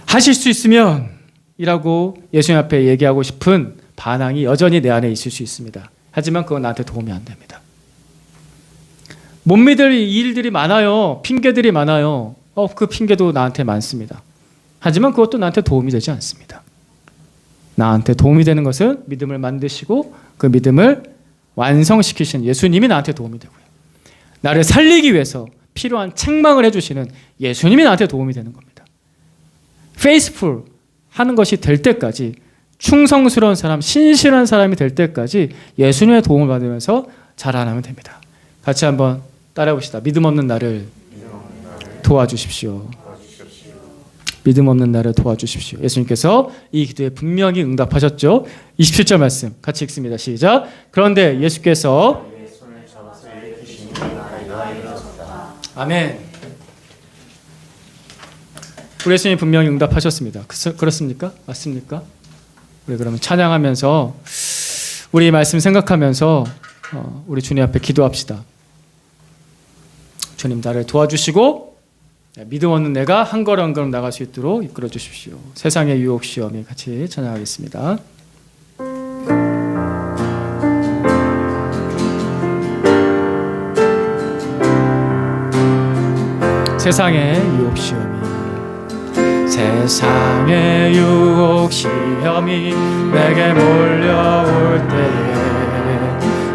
하실 수 있으면 이라고 예수님 앞에 얘기하고 싶은 반항이 여전히 내 안에 있을 수 있습니다. 하지만 그건 나한테 도움이 안 됩니다. 못 믿을 일들이 많아요. 핑계들이 많아요. 그 핑계도 나한테 많습니다. 하지만 그것도 나한테 도움이 되지 않습니다. 나한테 도움이 되는 것은 믿음을 만드시고 그 믿음을 완성시키시는 예수님이 나한테 도움이 되고요. 나를 살리기 위해서 필요한 책망을 해주시는 예수님이 나한테 도움이 되는 겁니다. 페이스풀 하는 것이 될 때까지, 충성스러운 사람, 신실한 사람이 될 때까지 예수님의 도움을 받으면서 자라나면 됩니다. 같이 한번 따라해 봅시다. 믿음 없는 나를 도와주십시오. 믿음 없는 나를 도와주십시오. 예수님께서 이 기도에 분명히 응답하셨죠. 27절 말씀 같이 읽습니다. 시작. 그런데 예수께서 아멘. 우리 예수님 분명히 응답하셨습니다. 그렇습니까? 맞습니까? 우리 그러면 찬양하면서 우리 말씀 생각하면서 우리 주님 앞에 기도합시다. 주님 나를 도와주시고 믿음 없는 내가 한 걸음 한 걸음 나갈 수 있도록 이끌어 주십시오. 세상의 유혹 시험에 같이 찬양하겠습니다. 세상의 유혹 시험이 내게 몰려올 때에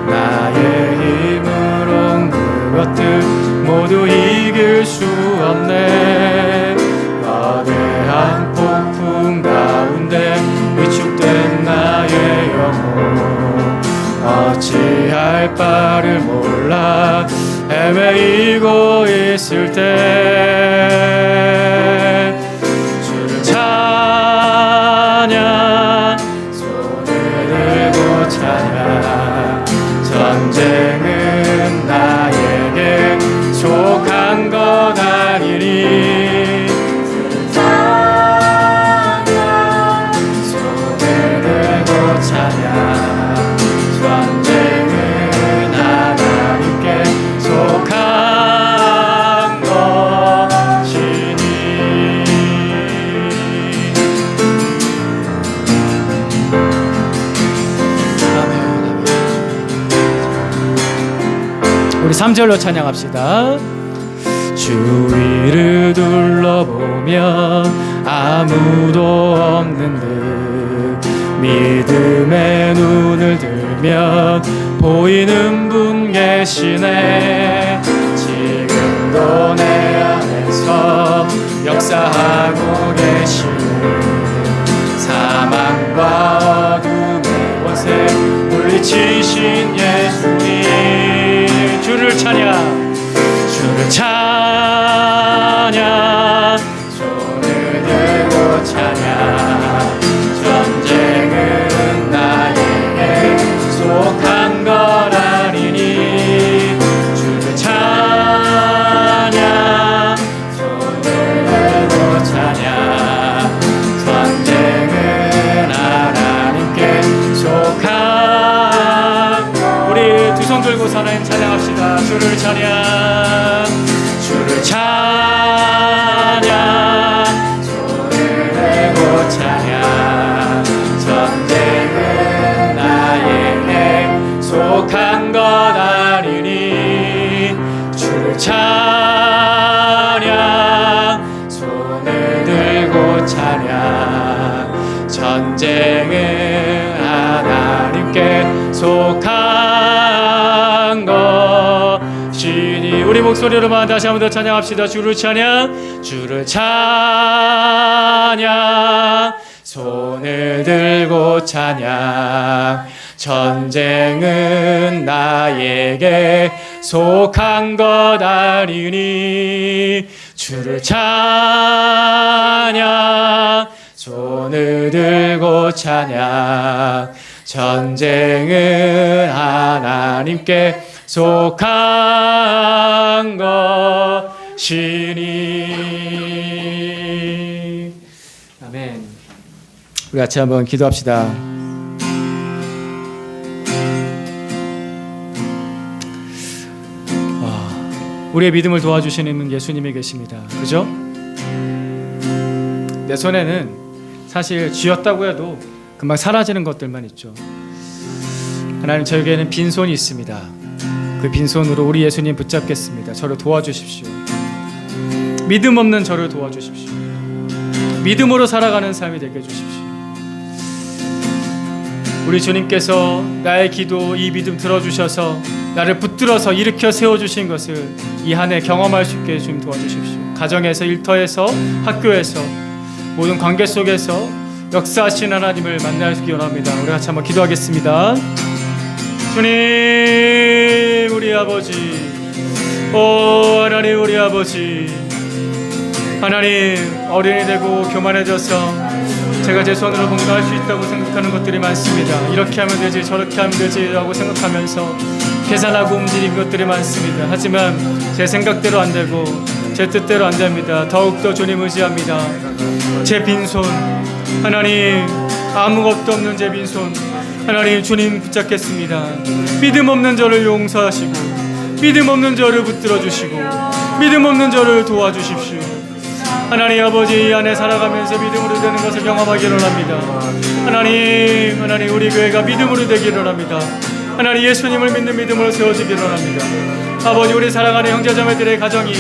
나의 힘으론 그것들 모두 이길 수 없네. 거대한 폭풍 가운데 위축된 나의 영혼 어찌할 바를 몰라 헤매이고 있을 때 주를 찬양 3절로 찬양합시다. 주위를 둘러보면 아무도 없는 듯 믿음의 눈을 들면 보이는 분 계시네. 지금도 내 안에서 역사하고 계시네. 사망과 어둠의 권세 물리치신 예수님. 주를 찬양, 주를 찬양, 손을 들고 찬양. 전쟁은 나에게 속한 것 아니니. 주를 찬양, 손을 들고 찬양. 전쟁은 하나님께 속한. 우리 두 손 들고 하나님 찬양합시다. 주를 찬양, 주를 찬양, 손을 들고 찬양. 전쟁은 나에게 속한 것 아니니. 주를 찬양, 손을 들고 찬양. 전쟁은 하나님께 속한 것이니. 우리 목소리로만 다시 한번 더 찬양합시다. 주를 찬양, 주를 찬양, 손을 들고 찬양. 전쟁은 나에게 속한 것 아니니. 주를 찬양, 손을 들고 찬양. 전쟁은 하나님께 속한 것이니. 아멘. 우리 같이 한번 기도합시다. 우리의 믿음을 도와주시는 예수님이 계십니다. 그죠? 내 손에는 사실 쥐었다고 해도 금방 사라지는 것들만 있죠. 하나님, 저에게는 빈손이 있습니다. 그 빈손으로 우리 예수님 붙잡겠습니다. 저를 도와주십시오. 믿음 없는 저를 도와주십시오. 믿음으로 살아가는 삶이 되게 해주십시오. 우리 주님께서 나의 기도, 이 믿음 들어주셔서 나를 붙들어서 일으켜 세워주신 것을 이 한 해 경험할 수 있게 좀 도와주십시오. 가정에서, 일터에서, 학교에서, 모든 관계 속에서 역사하신 하나님을 만나기 원합니다. 우리 같이 한번 기도하겠습니다. 주님, 우리 아버지, 오 하나님, 우리 아버지, 하나님, 어른이 되고 교만해져서 제가 제 손으로 뭔가 할 수 있다고 생각하는 것들이 많습니다. 이렇게 하면 되지, 저렇게 하면 되지 라고 생각하면서 계산하고 움직이는 것들이 많습니다. 하지만 제 생각대로 안 되고 제 뜻대로 안 됩니다. 더욱더 주님 의지합니다. 제 빈손, 하나님, 아무것도 없는 제 빈손, 하나님, 주님 붙잡겠습니다. 믿음 없는 저를 용서하시고 믿음 없는 저를 붙들어 주시고 믿음 없는 저를 도와주십시오. 하나님 아버지, 이 안에 살아가면서 믿음으로 되는 것을 경험하기를 원합니다. 하나님, 우리 교회가 믿음으로 되기를 원합니다. 하나님, 예수님을 믿는 믿음으로 세워지기를 원합니다. 아버지, 우리 사랑하는 형제자매들의 가정이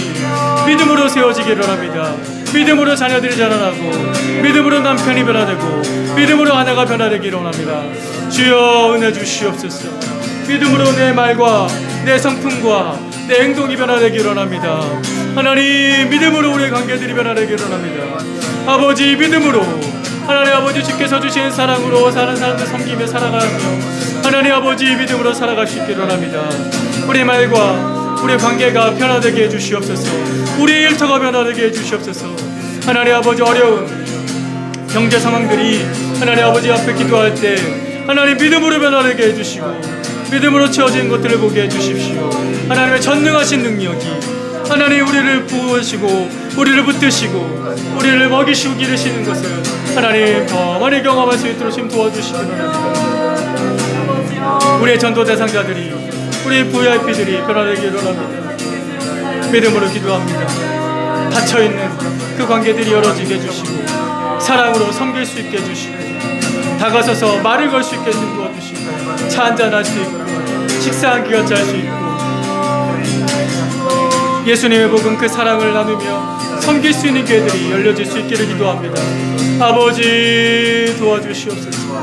믿음으로 세워지기를 원합니다. 믿음으로 자녀들이 자라나고 믿음으로 남편이 변화되고 믿음으로 아내가 변화되기를 원합니다. 주여, 은혜 주시옵소서. 믿음으로 내 말과 내 성품과 내 행동이 변화되기를 원합니다. 하나님, 믿음으로 우리의 관계들이 변화되기를 원합니다. 아버지, 믿음으로 하나님 아버지, 주께서 주신 사랑으로 사는 사람들 섬기며 살아가며 하나님 아버지, 믿음으로 살아갈 수 있기를 원합니다. 우리 말과 우리 관계가 변화되게 해주시옵소서. 우리의 일터가 변화되게 해주시옵소서. 하나님 아버지, 어려운 경제 상황들이 하나님 아버지 앞에 기도할 때 하나님 믿음으로 변화되게 해주시고 믿음으로 채워진 것들을 보게 해주십시오. 하나님의 전능하신 능력이 하나님 우리를 부으시고 우리를 붙드시고 우리를 먹이시고 기르시는 것을 하나님 더 많이 경험할 수 있도록 좀 도와주시기 바랍니다. 우리의 전도 대상자들이, 우리 VIP들이 변화되기를 원합니다. 믿음으로 기도합니다. 닫혀있는 그 관계들이 열어지게 해주시고 사랑으로 섬길 수 있게 해주시고 다가서서 말을 걸 수 있게 좀 도와주시고 차 한잔 할 수 있고 식사 한 끼 같이 할 수 있고 예수님의 복음 그 사랑을 나누며 섬길 수 있는 기회들이 열려질 수 있기를 기도합니다. 아버지 도와주시옵소서.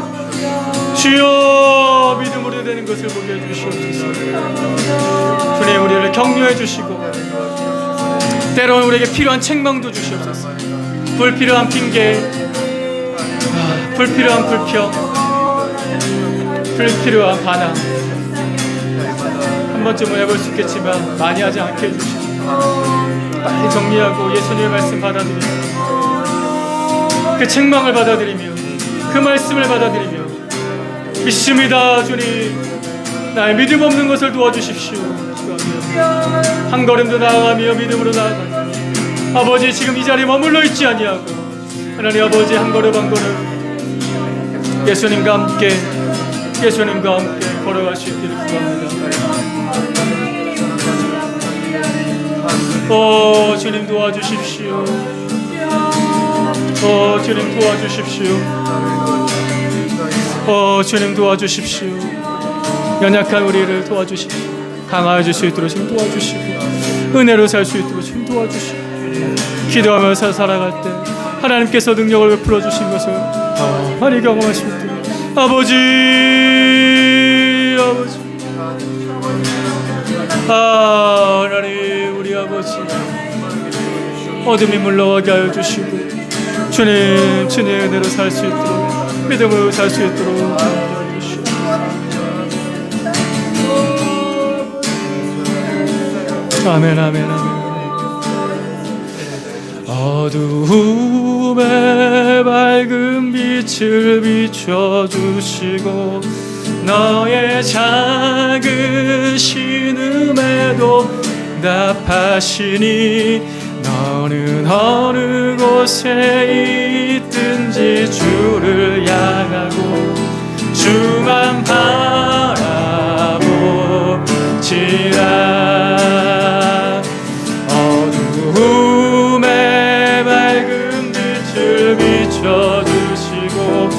주여 믿음으로 되는 것을 보게 해주시옵소서. 주님 우리를 격려해 주시고 때로는 우리에게 필요한 책망도 주시옵소서. 불필요한 핑계, 불필요한 불평, 불필요한 반항 한 번쯤은 해볼 수 있겠지만 많이 하지 않게 해주시고 빨리 정리하고 예수님의 말씀 받아들이며 그 책망을 받아들이며 그 말씀을 받아들이며 믿습니다. 주님 나의 믿음 없는 것을 도와주십시오. 한 걸음도 나아가며 믿음으로 나아가며 아버지 지금 이 자리에 머물러 있지 아니하고 하나님 아버지 한 걸음 한 걸음 예수님과 함께 걸어갈 수 있기를 구합니다. 주님 도와주십시오. 주님 도와주십시오. 주님 도와주십시오. 연약한 우리를 도와주십시오. 강화해줄 수 있도록 주님 도와주시고 은혜로 살 수 있도록 주님 도와주시고 기도하면서 살아갈 때 하나님께서 능력을 베풀어 주신 것을 많이 경험할 수 있도록 아버지 하나님 우리 아버지 어둠이 물러가게 하여 주시고 주님 주님의 은혜로 살 수 있도록 믿음으로 살 수 있도록 아멘 아멘 아멘. 어두움에 밝은 빛을 비춰주시고 너의 작은 신음에도 답하시니 너는 어느 곳에 있든지 주를 향하고 주만 바라보지라. 어두움에 밝은 빛을 비춰주시고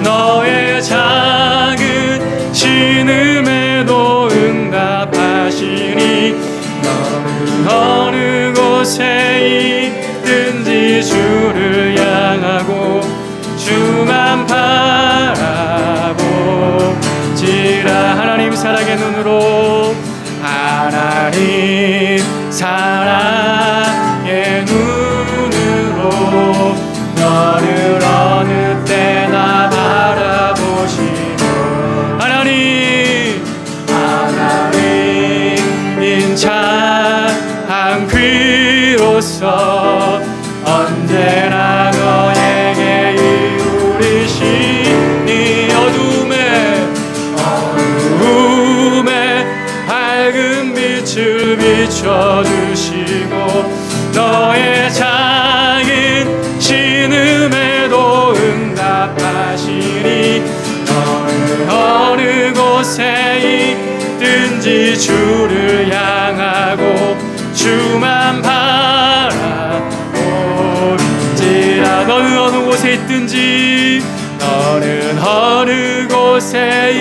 너의 작은 신음에도 응답하시니 너는 어느 곳에 있든지 주를 향하고 주만 바라보지라. 하나님 사랑의 눈으로 하나님 사랑의 눈으로 너를 어느 때나 바라보시고 하나님 인자한 귀로서 언제나 너에게 이루리시니 어둠에 밝은 빛을 비춰주시고 너의 작은 신음에도 응답하시니 너는 어느 곳에 있든지 주를 향하고 주만 바라보지라. 너는 어느 곳에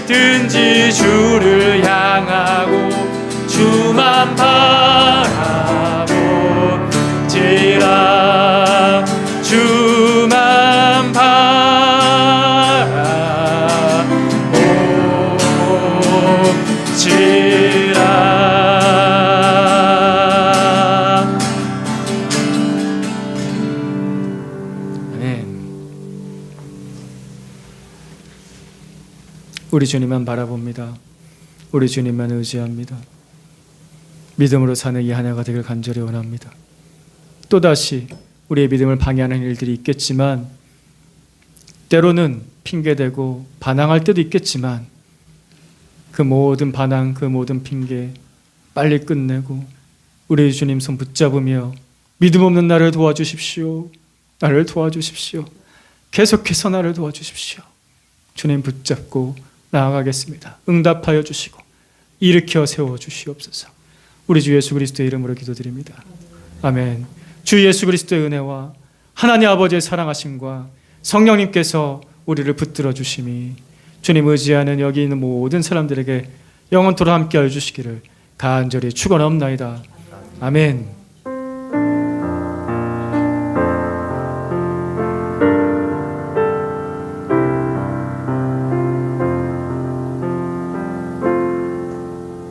있든지 주를 향하고 주만 바라보지라. 주만 바라보지라. 아멘. 우리 주님만 바라봅니다. 우리 주님만 의지합니다. 믿음으로 사는 이 한 해가 되길 간절히 원합니다. 또다시 우리의 믿음을 방해하는 일들이 있겠지만 때로는 핑계대고 반항할 때도 있겠지만 그 모든 반항, 그 모든 핑계 빨리 끝내고 우리 주님 손 붙잡으며 믿음 없는 나를 도와주십시오. 나를 도와주십시오. 계속해서 나를 도와주십시오. 주님 붙잡고 나아가겠습니다. 응답하여 주시고 일으켜 세워주시옵소서. 우리 주 예수 그리스도의 이름으로 기도드립니다. 아멘. 주 예수 그리스도의 은혜와 하나님 아버지의 사랑하심과 성령님께서 우리를 붙들어 주심이 주님 의지하는 여기 있는 모든 사람들에게 영원토록 함께하여 주시기를 간절히 축원하옵나이다. 아멘.